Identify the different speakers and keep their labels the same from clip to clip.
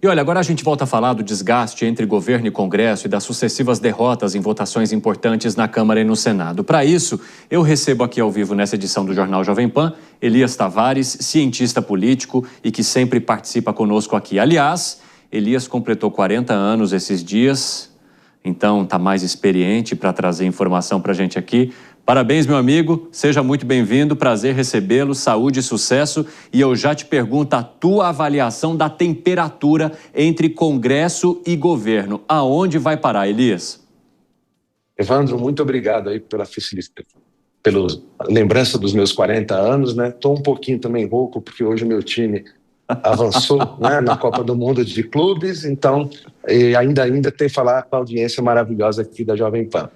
Speaker 1: E olha, agora a gente volta a falar do desgaste entre governo e Congresso e das sucessivas derrotas em votações importantes na Câmara e no Senado. Para isso, eu recebo aqui ao vivo nessa edição do Jornal Jovem Pan, Elias Tavares, cientista político e que sempre participa conosco aqui. Aliás, Elias completou 40 anos esses dias, então está mais experiente para trazer informação para a gente aqui. Parabéns, meu amigo, seja muito bem-vindo, prazer recebê-lo, saúde e sucesso. E eu já te pergunto a tua avaliação da temperatura entre Congresso e governo. Aonde vai parar, Elias?
Speaker 2: Evandro, muito obrigado aí pela lembrança dos meus 40 anos, né? Estou um pouquinho também rouco, porque hoje o meu time avançou né, na Copa do Mundo de Clubes, então ainda tem que falar com a audiência maravilhosa aqui da Jovem Pan.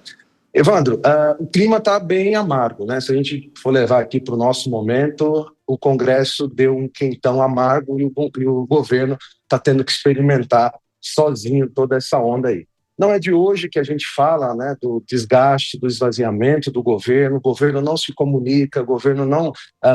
Speaker 2: Evandro, o clima está bem amargo, né? Se a gente for levar aqui para o nosso momento, o Congresso deu um quentão amargo e o governo está tendo que experimentar sozinho toda essa onda aí. Não é de hoje que a gente fala né, do desgaste, do esvaziamento do governo, o governo não se comunica, o governo não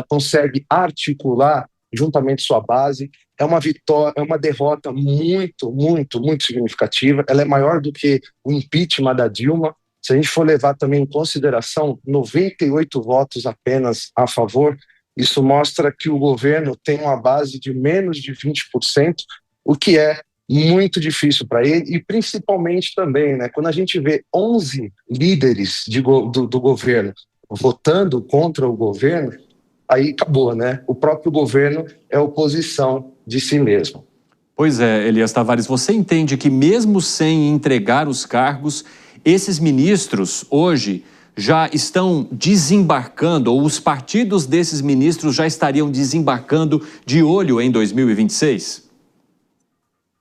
Speaker 2: consegue articular juntamente sua base. É uma vitória, é uma derrota muito, muito, muito significativa. Ela é maior do que o impeachment da Dilma. Se a gente for levar também em consideração 98 votos apenas a favor, isso mostra que o governo tem uma base de menos de 20%, o que é muito difícil para ele, e principalmente também, né, quando a gente vê 11 líderes do governo votando contra o governo, aí acabou, né? O próprio governo é oposição de si mesmo.
Speaker 1: Pois é, Elias Tavares, você entende que mesmo sem entregar os cargos, esses ministros hoje já estão desembarcando, ou os partidos desses ministros já estariam desembarcando de olho em 2026?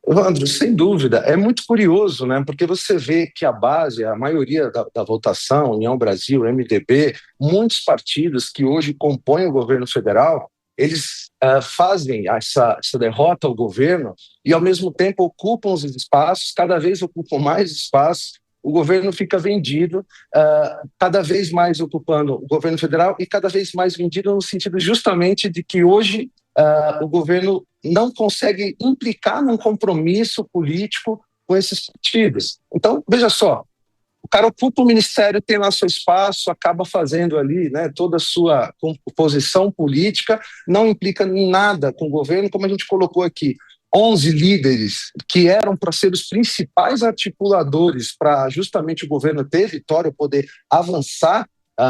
Speaker 2: Evandro, sem dúvida, é muito curioso, né? Porque você vê que a base, a maioria da votação, União Brasil, MDB, muitos partidos que hoje compõem o governo federal, eles fazem essa derrota ao governo e, ao mesmo tempo, ocupam os espaços, cada vez ocupam mais espaços. O governo fica vendido, cada vez mais ocupando o governo federal e cada vez mais vendido no sentido justamente de que hoje o governo não consegue implicar num compromisso político com esses partidos. Então, veja só, o cara ocupa o ministério, tem lá seu espaço, acaba fazendo ali né, toda a sua composição política, não implica em nada com o governo, como a gente colocou aqui. 11 líderes que eram para ser os principais articuladores para justamente o governo ter vitória, poder avançar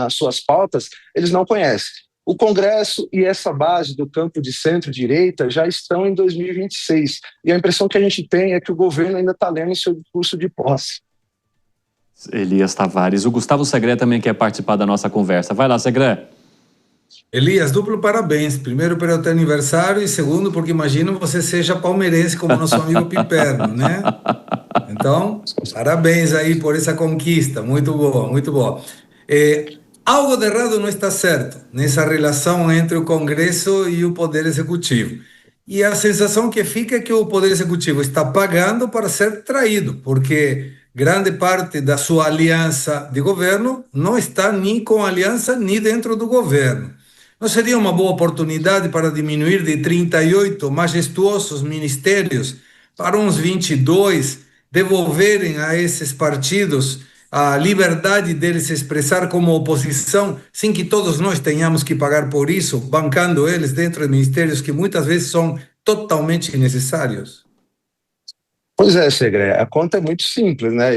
Speaker 2: suas pautas, eles não conhecem. O Congresso e essa base do campo de centro-direita já estão em 2026. E a impressão que a gente tem é que o governo ainda está lendo em seu discurso de posse.
Speaker 1: Elias Tavares. O Gustavo Segré também quer participar da nossa conversa. Vai lá, Segré.
Speaker 3: Elias, duplo parabéns. Primeiro pelo teu aniversário e segundo porque imagino você seja palmeirense como nosso amigo Piperno, né? Então, parabéns aí por essa conquista. Muito boa, muito boa. Algo de errado não está certo nessa relação entre o Congresso e o Poder Executivo. E a sensação que fica é que o Poder Executivo está pagando para ser traído, porque grande parte da sua aliança de governo não está nem com aliança nem dentro do governo. Não seria uma boa oportunidade para diminuir de 38 majestuosos ministérios para uns 22, devolverem a esses partidos a liberdade deles se expressar como oposição, sem que todos nós tenhamos que pagar por isso, bancando eles dentro de ministérios que muitas vezes são totalmente necessários?
Speaker 2: Pois é, Segré, a conta é muito simples, né?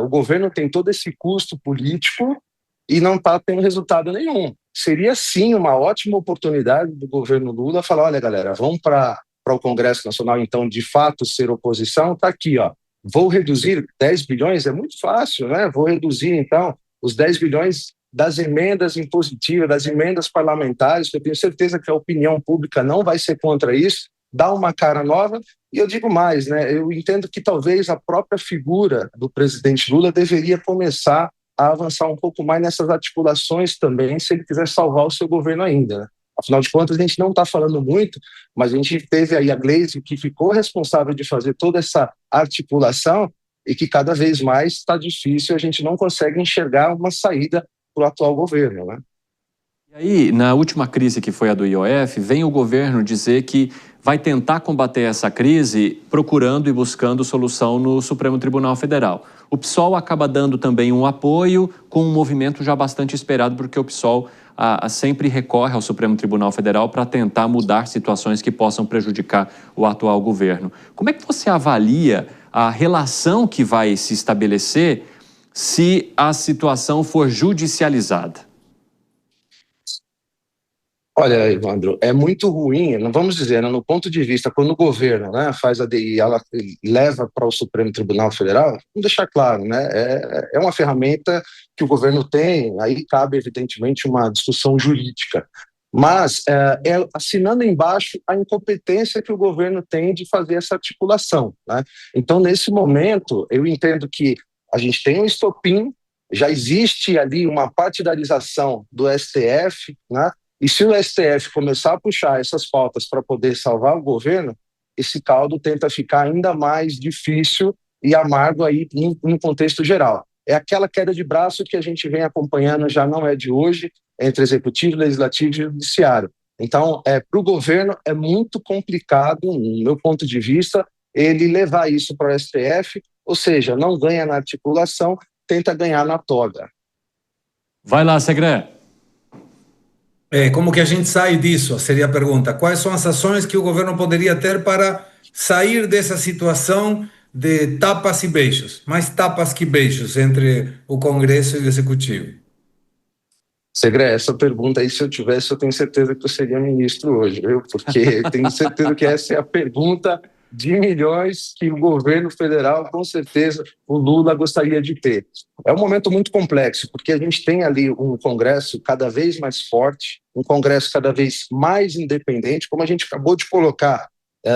Speaker 2: O governo tem todo esse custo político e não está tendo resultado nenhum. Seria, sim, uma ótima oportunidade do governo Lula falar, olha, galera, vamos para o Congresso Nacional, então, de fato, ser oposição, está aqui, ó. Vou reduzir 10 bilhões, é muito fácil, né? Vou reduzir, então, os 10 bilhões das emendas impositivas, das emendas parlamentares, que eu tenho certeza que a opinião pública não vai ser contra isso, dá uma cara nova. E eu digo mais, né? Eu entendo que talvez a própria figura do presidente Lula deveria começar a avançar um pouco mais nessas articulações também, se ele quiser salvar o seu governo ainda, né? Afinal de contas, a gente não está falando muito, mas a gente teve aí a Gleisi, que ficou responsável de fazer toda essa articulação e que cada vez mais está difícil, a gente não consegue enxergar uma saída para o atual governo, né?
Speaker 1: E aí, na última crise que foi a do IOF, vem o governo dizer que vai tentar combater essa crise procurando e buscando solução no Supremo Tribunal Federal. O PSOL acaba dando também um apoio com um movimento já bastante esperado, porque o PSOL sempre recorre ao Supremo Tribunal Federal para tentar mudar situações que possam prejudicar o atual governo. Como é que você avalia a relação que vai se estabelecer se a situação for judicializada?
Speaker 2: Olha, Evandro, é muito ruim, não vamos dizer, né, no ponto de vista, quando o governo, né, faz a DI, ela leva para o Supremo Tribunal Federal, vamos deixar claro, né, é uma ferramenta que o governo tem, aí cabe, evidentemente, uma discussão jurídica, mas assinando embaixo a incompetência que o governo tem de fazer essa articulação, né? Então, nesse momento, eu entendo que a gente tem um estopim, já existe ali uma partidarização do STF, né? E se o STF começar a puxar essas pautas para poder salvar o governo, esse caldo tenta ficar ainda mais difícil e amargo aí no contexto geral. É aquela queda de braço que a gente vem acompanhando, já não é de hoje, entre executivo, legislativo e judiciário. Então, para o governo é muito complicado, no meu ponto de vista, ele levar isso para o STF, ou seja, não ganha na articulação, tenta ganhar na toga.
Speaker 1: Vai lá, Segré.
Speaker 3: Como que a gente sai disso? Seria a pergunta. Quais são as ações que o governo poderia ter para sair dessa situação de tapas e beijos? Mais tapas que beijos entre o Congresso e o Executivo.
Speaker 2: Segré, essa pergunta aí, se eu tivesse, eu tenho certeza que eu seria ministro hoje, viu? Porque tenho certeza que essa é a pergunta de milhões que o governo federal, com certeza, o Lula gostaria de ter. É um momento muito complexo, porque a gente tem ali um Congresso cada vez mais forte, um Congresso cada vez mais independente, como a gente acabou de colocar.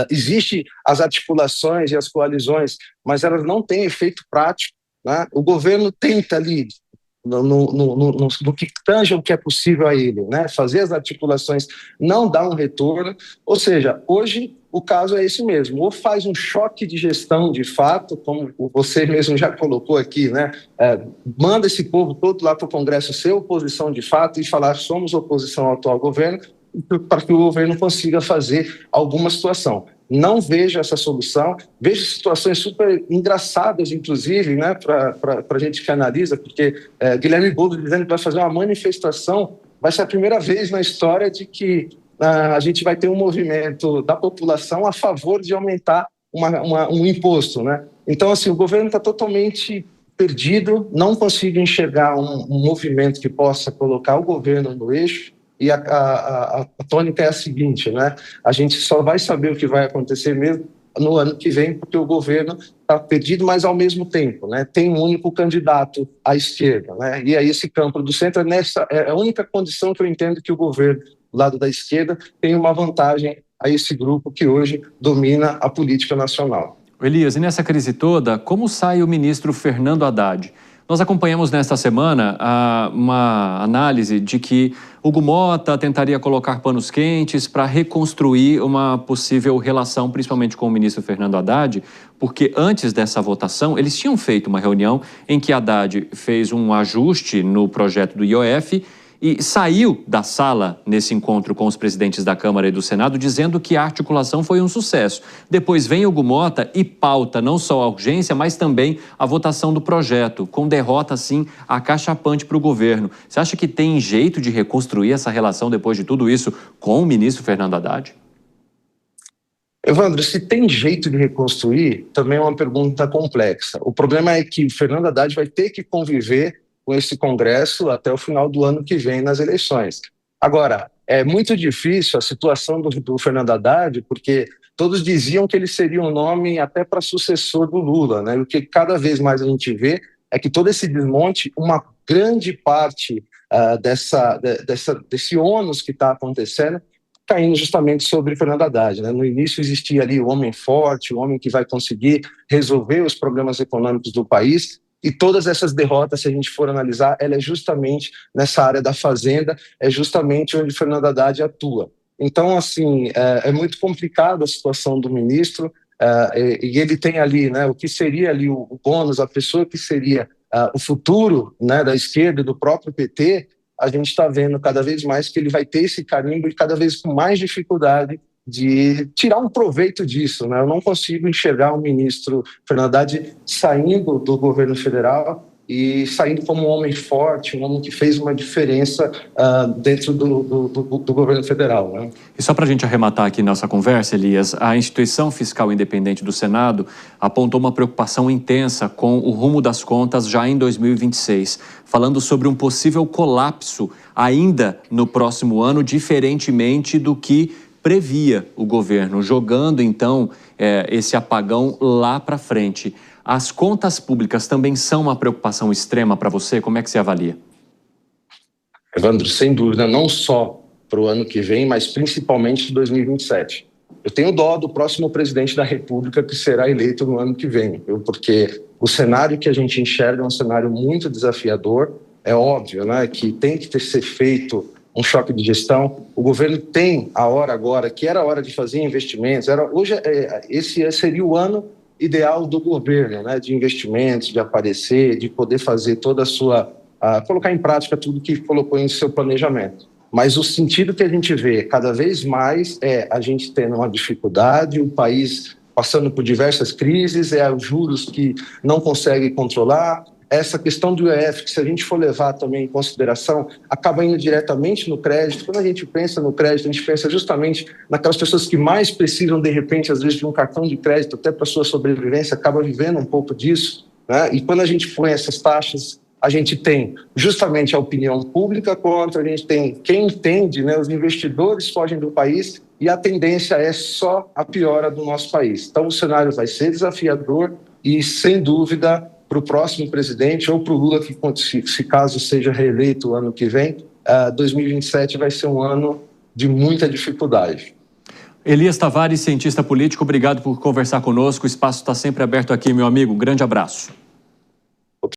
Speaker 2: Existem as articulações e as coalizões, mas elas não têm efeito prático, né? O governo tenta ali, no que tange o que é possível a ele, né? Fazer as articulações, não dá um retorno, ou seja, hoje o caso é esse mesmo, ou faz um choque de gestão de fato, como você mesmo já colocou aqui, né? Manda esse povo todo lá para o Congresso ser oposição de fato e falar somos oposição ao atual governo, para que o governo consiga fazer alguma situação. Não vejo essa solução, vejo situações super engraçadas, inclusive, né, para a gente que analisa, porque Guilherme Boulos dizendo que vai fazer uma manifestação, vai ser a primeira vez na história de que a gente vai ter um movimento da população a favor de aumentar um imposto, né? Então, assim, o governo está totalmente perdido, não consigo enxergar um movimento que possa colocar o governo no eixo. E a tônica é a seguinte, né? A gente só vai saber o que vai acontecer mesmo no ano que vem, porque o governo está perdido, mas ao mesmo tempo, né, tem um único candidato à esquerda, né? E aí esse campo do centro é a única condição que eu entendo que o governo do lado da esquerda tem uma vantagem a esse grupo que hoje domina a política nacional.
Speaker 1: Elias, e nessa crise toda, como sai o ministro Fernando Haddad? Nós acompanhamos nesta semana uma análise de que Hugo Mota tentaria colocar panos quentes para reconstruir uma possível relação, principalmente com o ministro Fernando Haddad, porque antes dessa votação, eles tinham feito uma reunião em que Haddad fez um ajuste no projeto do IOF e saiu da sala nesse encontro com os presidentes da Câmara e do Senado dizendo que a articulação foi um sucesso. Depois vem Hugo Mota e pauta não só a urgência, mas também a votação do projeto, com derrota, assim, acachapante para o governo. Você acha que tem jeito de reconstruir essa relação depois de tudo isso com o ministro Fernando Haddad?
Speaker 2: Evandro, se tem jeito de reconstruir, também é uma pergunta complexa. O problema é que o Fernando Haddad vai ter que conviver com esse Congresso até o final do ano que vem nas eleições. Agora, é muito difícil a situação do Fernando Haddad, porque todos diziam que ele seria um nome até para sucessor do Lula, né? O que cada vez mais a gente vê é que todo esse desmonte, uma grande parte desse ônus que está acontecendo, caindo justamente sobre Fernando Haddad, né? No início existia ali o homem forte, o homem que vai conseguir resolver os problemas econômicos do país, e todas essas derrotas, se a gente for analisar, ela é justamente nessa área da fazenda, é justamente onde Fernando Haddad atua. Então, assim, é muito complicado a situação do ministro, e ele tem ali, né, o que seria ali o bônus, a pessoa que seria o futuro, né, da esquerda e do próprio PT, a gente está vendo cada vez mais que ele vai ter esse carimbo e cada vez com mais dificuldade de tirar um proveito disso, né? Eu não consigo enxergar o ministro Fernando Haddad saindo do governo federal e saindo como um homem forte, um homem que fez uma diferença dentro do governo federal, né?
Speaker 1: E só para a gente arrematar aqui nossa conversa, Elias, a Instituição Fiscal Independente do Senado apontou uma preocupação intensa com o rumo das contas já em 2026, falando sobre um possível colapso ainda no próximo ano, diferentemente do que previa o governo, jogando então esse apagão lá para frente. As contas públicas também são uma preocupação extrema para você? Como é que você avalia?
Speaker 2: Evandro, sem dúvida, não só para o ano que vem, mas principalmente de 2027. Eu tenho dó do próximo presidente da República que será eleito no ano que vem, porque o cenário que a gente enxerga é um cenário muito desafiador. É óbvio, né, que tem que ser feito um choque de gestão. O governo tem a hora agora, que era a hora de fazer investimentos. Esse seria o ano ideal do governo, né, de investimentos, de aparecer, de poder fazer toda a sua... colocar em prática tudo que colocou em seu planejamento. Mas o sentido que a gente vê cada vez mais é a gente tendo uma dificuldade, o país passando por diversas crises, os juros que não consegue controlar, essa questão do IOF, que se a gente for levar também em consideração, acaba indo diretamente no crédito. Quando a gente pensa no crédito, a gente pensa justamente naquelas pessoas que mais precisam, de repente, às vezes, de um cartão de crédito, até para sua sobrevivência, acaba vivendo um pouco disso, né? E quando a gente põe essas taxas, a gente tem justamente a opinião pública contra, a gente tem quem entende, né? Os investidores fogem do país e a tendência é só a piora do nosso país. Então, o cenário vai ser desafiador e, sem dúvida, para o próximo presidente ou para o Lula, que se caso seja reeleito o ano que vem, 2027 vai ser um ano de muita dificuldade.
Speaker 1: Elias Tavares, cientista político, obrigado por conversar conosco. O espaço está sempre aberto aqui, meu amigo. Um grande abraço.